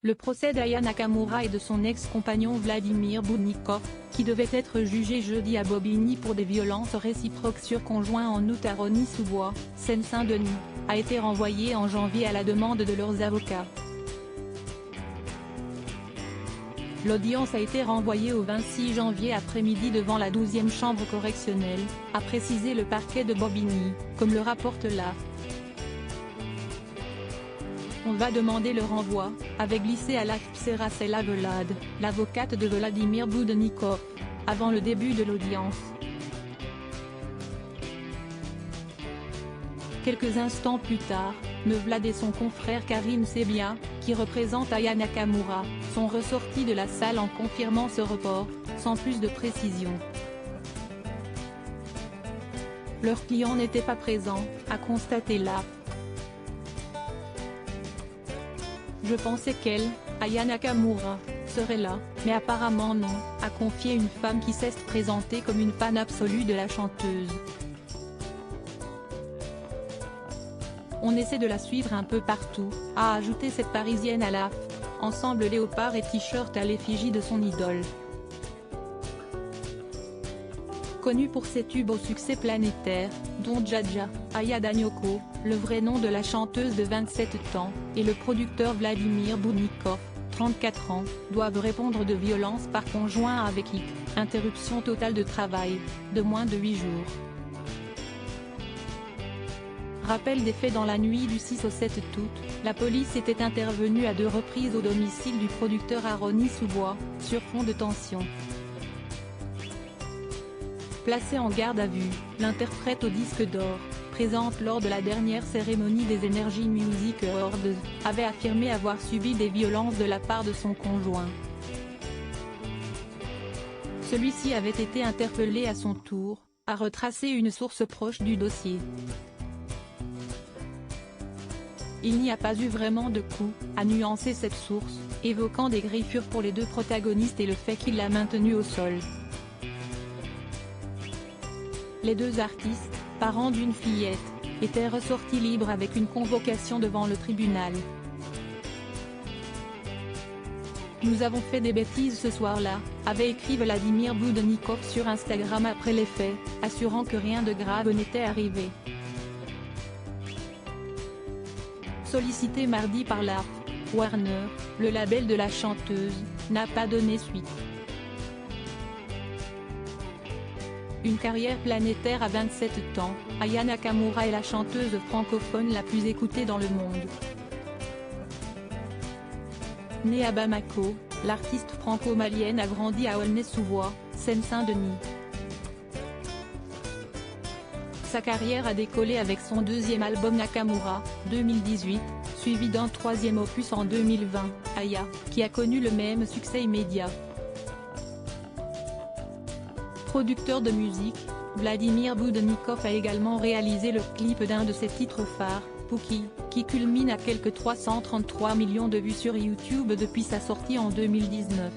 Le procès d'Aya Nakamura et de son ex-compagnon Vladimir Boudnikov, qui devait être jugé jeudi à Bobigny pour des violences réciproques sur conjoint en août à Rosny-sous-Bois, Seine-Saint-Denis, a été renvoyé en janvier à la demande de leurs avocats. L'audience a été renvoyée au 26 janvier après-midi devant la 12e chambre correctionnelle, a précisé le parquet de Bobigny, comme le rapporte l'AFP. On va demander le renvoi, avait glissé à l'AFP Seracella Velade, l'avocate de Vladimir Boudnikov, avant le début de l'audience. Quelques instants plus tard, Nevlad et son confrère Karim Sebia, qui représente Aya Nakamura, sont ressortis de la salle en confirmant ce report, sans plus de précision. Leur client n'était pas présent, a constaté l'AFP. Je pensais qu'elle, Aya Nakamura, serait là, mais apparemment non, a confié une femme qui s'est présentée comme une fan absolue de la chanteuse. On essaie de la suivre un peu partout, a ajouté cette Parisienne à l'AFP, ensemble léopard et t-shirt à l'effigie de son idole. Connue pour ses tubes au succès planétaire, dont Dja, Aya Danyoko, le vrai nom de la chanteuse de 27 ans, et le producteur Vladimir Boudnikov, 34 ans, doivent répondre de violences par conjoint avec interruption totale de travail, de moins de 8 jours. Rappel des faits: dans la nuit du 6 au 7 août, la police était intervenue à 2 reprises au domicile du producteur à Rosny-sous-Bois, sur fond de tension. Placée en garde à vue, l'interprète au disque d'or, présente lors de la dernière cérémonie des Energy Music Awards, avait affirmé avoir subi des violences de la part de son conjoint. Celui-ci avait été interpellé à son tour, a retracé une source proche du dossier. Il n'y a pas eu vraiment de coup, a nuancé cette source, évoquant des griffures pour les deux protagonistes et le fait qu'il l'a maintenu au sol. Les deux artistes, parents d'une fillette, étaient ressortis libres avec une convocation devant le tribunal. Nous avons fait des bêtises ce soir-là, avait écrit Vladimir Boudnikov sur Instagram après les faits, assurant que rien de grave n'était arrivé. Sollicité mardi par la Warner, le label de la chanteuse, n'a pas donné suite. Une carrière planétaire à 27 ans, Aya Nakamura est la chanteuse francophone la plus écoutée dans le monde. Née à Bamako, l'artiste franco-malienne a grandi à Aulnay-sous-Bois, Seine-Saint-Denis. Sa carrière a décollé avec son deuxième album Nakamura, 2018, suivi d'un troisième opus en 2020, Aya, qui a connu le même succès immédiat. Producteur de musique, Vladimir Boudnikov a également réalisé le clip d'un de ses titres phares, Pouki, qui culmine à quelques 333 millions de vues sur YouTube depuis sa sortie en 2019.